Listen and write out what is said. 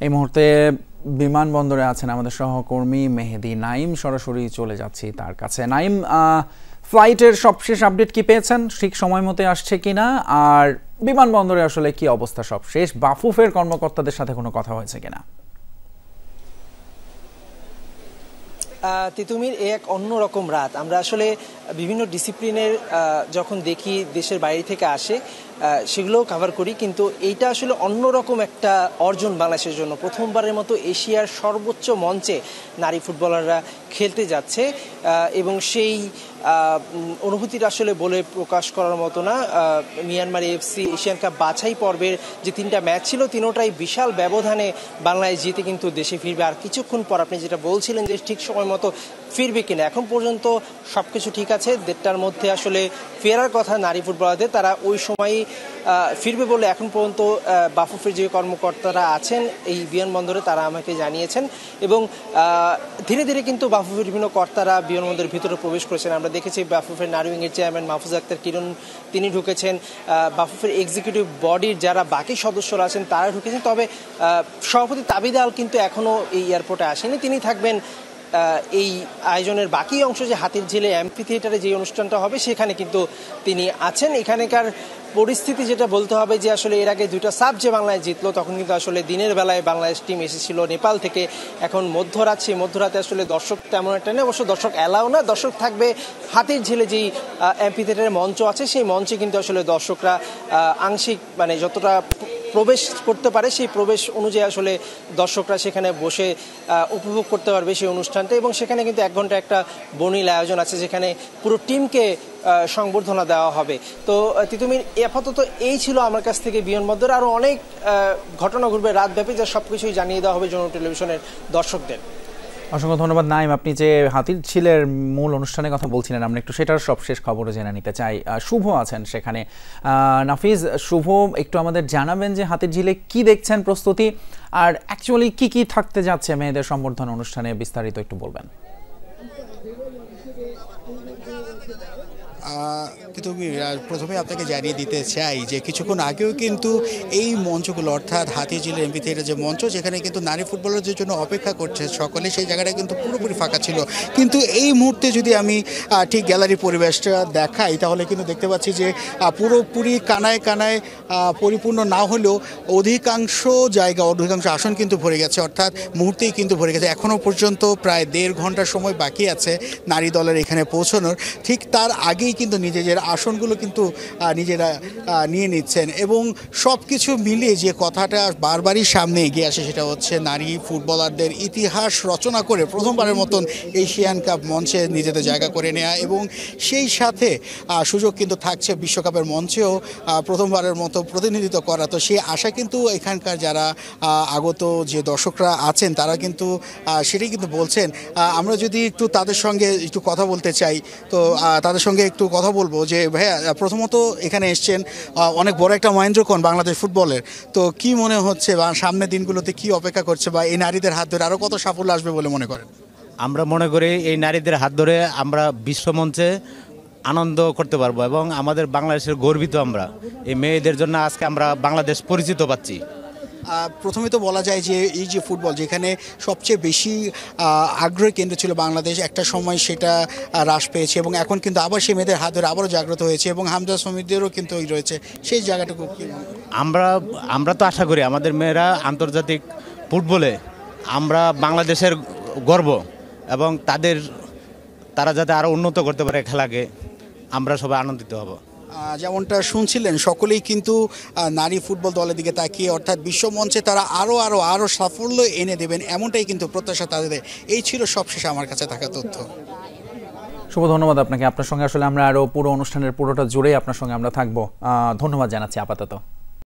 এই মুহূর্তে বিমানবন্দরে আছেন আমাদের সহকর্মী মেহেদী নাইম। সরাসরি চলে যাচ্ছি তার কাছে। নাইম, ফ্লাইটের সবশেষ আপডেট কি পেয়েছেন? ঠিক সময় মতো আসছে কিনা, আর বিমানবন্দরে আসলে কি অবস্থা সবশেষ? বাফুফের কর্মকর্তাদের সাথে কোনো কথা হয়েছে কিনা? তিতুমির এক অন্যরকম রাত। আমরা আসলে বিভিন্ন ডিসিপ্লিনের যখন দেখি দেশের বাইরে থেকে আসে সেগুলোও কভার করি, কিন্তু এইটা আসলে অন্যরকম একটা অর্জন বাংলাদেশের জন্য। প্রথমবারের মতো এশিয়ার সর্বোচ্চ মঞ্চে নারী ফুটবলাররা খেলতে যাচ্ছে এবং সেই অনুভূতিটা আসলে বলে প্রকাশ করার মতো না। মিয়ানমার এফসি এশিয়ান কাপ বাছাই পর্বের যে 3টা ম্যাচ ছিল, তিনোটাই বিশাল ব্যবধানে বাংলাদেশ জিতে কিন্তু দেশে ফিরবে। আর কিছুক্ষণ পর আপনি যেটা বলছিলেন যে ঠিক সময় মতো ফিরবে কিনা, এখন পর্যন্ত সবকিছু ঠিক আছে। 1:30টার মধ্যে আসলে ফেরার কথা নারী ফুটবলারদের, তারা ওই সময়ই ফিরবে বলে এখন পর্যন্ত বাফুফের যে কর্মকর্তারা আছেন এই বিমানবন্দরে তারা আমাকে জানিয়েছেন। এবং ধীরে ধীরে কিন্তু বাফুফের বিভিন্ন কর্তারা বিমানবন্দরের ভিতরে প্রবেশ করেছেন। আমরা দেখেছি বাফুফের নারী উইংয়ের চেয়ারম্যান মাহফুজা আক্তার কিরণ তিনি ঢুকেছেন, বাফুফের এক্সিকিউটিভ বডির যারা বাকি সদস্যরা আছেন তারা ঢুকেছেন। তবে সভাপতি তাবিদ আল কিন্তু এখনও এই এয়ারপোর্টে আসেনি, তিনি থাকবেন এই আয়োজনের বাকি অংশ যে হাতিরঝিলে অ্যাম্পি থিয়েটারে যে অনুষ্ঠানটা হবে সেখানে কিন্তু তিনি আছেন। এখানকার পরিস্থিতি যেটা বলতে হবে যে আসলে এর আগে 2টা সাব যে বাংলাদেশ জিতলো তখন কিন্তু আসলে দিনের বেলায় বাংলাদেশ টিম এসেছিল নেপাল থেকে। এখন মধ্যরাত, সেই মধ্যরাতে আসলে দর্শক তেমন একটা নেই, অবশ্য দর্শক এলাও না। দর্শক থাকবে হাতিরঝিলে যেই অ্যাম্পি থিয়েটারের মঞ্চ আছে সেই মঞ্চে কিন্তু আসলে দর্শকরা আংশিক মানে যতটা প্রবেশ করতে পারে সেই প্রবেশ অনুযায়ী আসলে দর্শকরা সেখানে বসে উপভোগ করতে পারবে সেই অনুষ্ঠানটা। এবং সেখানে কিন্তু 1 ঘন্টা একটা বর্ণিল আয়োজন আছে যেখানে পুরো টিমকে সংবর্ধনা দেওয়া হবে। তো তিতুমির আপাতত এই ছিল আমার কাছ থেকে বিমানবন্দরে। আরও অনেক ঘটনা ঘটবে রাতব্যাপী, যা সবকিছুই জানিয়ে দেওয়া হবে যমুনা টেলিভিশনের দর্শকদের। অসংখ্য ধন্যবাদ নাইম। আপনি যে হাতিরঝিলের মূল অনুষ্ঠানের কথা বলছিলেন, আমরা একটু সেটার সবশেষ খবরও জেনে নিতে চাই। শুভ আছেন সেখানে। নাফিজ, শুভ, একটু আমাদের জানাবেন যে হাতিরঝিলে কি দেখছেন প্রস্তুতি, আর অ্যাকচুয়ালি কি কি থাকতে যাচ্ছে মেয়েদের সম্বর্ধনা অনুষ্ঠানে, বিস্তারিত একটু বলবেন। কিন্তু প্রথমে আপনাকে জানিয়ে দিতে চাই যে কিছুক্ষণ আগেও কিন্তু এই মঞ্চগুলো অর্থাৎ হাতিরঝিল এমপি থিয়েটার যে মঞ্চ, যেখানে কিন্তু নারী ফুটবলারদের জন্য অপেক্ষা করছে সকলে, সেই জায়গাটা কিন্তু পুরোপুরি ফাঁকা ছিল। কিন্তু এই মুহূর্তে যদি আমি ঠিক গ্যালারি পরিবেশটা দেখাই তাহলে কিন্তু দেখতে পাচ্ছি যে পুরোপুরি কানায় কানায় পরিপূর্ণ না হলেও অধিকাংশ জায়গা, অধিকাংশ আসন কিন্তু ভরে গেছে, অর্থাৎ মুহূর্তেই কিন্তু ভরে গেছে। এখনও পর্যন্ত প্রায় 1.5 ঘন্টার সময় বাকি আছে নারী দলের এখানে পৌঁছানোর। ঠিক তার আগেই কিন্তু নিজেদের আসনগুলো কিন্তু নিজেরা নিয়ে নিচ্ছেন। এবং সব কিছু মিলিয়ে যে কথাটা বারবারই সামনে এগিয়ে আসে সেটা হচ্ছে নারী ফুটবলারদের ইতিহাস রচনা করে প্রথমবারের মতন এশিয়ান কাপ মঞ্চে নিজেদের জায়গা করে নেওয়া, এবং সেই সাথে সুযোগ কিন্তু থাকছে বিশ্বকাপের মঞ্চেও প্রথমবারের মতো প্রতিনিধিত্ব করা। তো সেই আশা কিন্তু এখানকার যারা আগত যে দর্শকরা আছেন তারা কিন্তু সেটাই কিন্তু বলছেন। আমরা যদি একটু তাদের সঙ্গে একটু কথা বলতে চাই, তো তাদের সঙ্গে একটু কথা বলবো যে ভাইয়া, প্রথমত এখানে এসছেন, অনেক বড় একটা মহেন্দ্রক্ষণ বাংলাদেশ ফুটবলের, তো কি মনে হচ্ছে বা সামনের দিনগুলোতে কি অপেক্ষা করছে, বা এই নারীদের হাত ধরে আরও কত সাফল্য আসবে বলে মনে করেন? আমরা মনে করি এই নারীদের হাত ধরে আমরা বিশ্বমঞ্চে আনন্দ করতে পারবো, এবং আমাদের বাংলাদেশের গর্বিত আমরা এই মেয়েদের জন্য আজকে আমরা বাংলাদেশ পরিচিত পাচ্ছি। প্রথমে তো বলা যায় যে এই যে ফুটবল যেখানে সবচেয়ে বেশি আগ্রহের কেন্দ্র ছিল বাংলাদেশ, একটা সময় সেটা হ্রাস পেয়েছে এবং এখন কিন্তু আবার সেই মেয়েদের হাত ধরে আবারও জাগ্রত হয়েছে, এবং হামজা সমিতিদেরও কিন্তু রয়েছে সেই জায়গাটুকু। আমরা তো আশা করি আমাদের মেয়েরা আন্তর্জাতিক ফুটবলে আমরা বাংলাদেশের গর্ব, এবং তারা যাতে আরও উন্নত করতে পারে খেলাকে, আমরা সবাই আনন্দিত হব। যেমনটা শুনছিলেন, সকলেই কিন্তু নারী ফুটবল দলের দিকে তাকিয়ে, অর্থাৎ বিশ্বমঞ্চে তারা আরও সাফল্য এনে দেবেন এমনটাই কিন্তু প্রত্যাশা তাদের। এই ছিল সবশেষে আমার কাছে থাকা তথ্য। শুভ, ধন্যবাদ আপনাকে। আপনার সঙ্গে আসলে আমরা আরও পুরো অনুষ্ঠানের পুরোটা জুড়েই আপনার সঙ্গে আমরা থাকবো। ধন্যবাদ জানাচ্ছি আপাতত।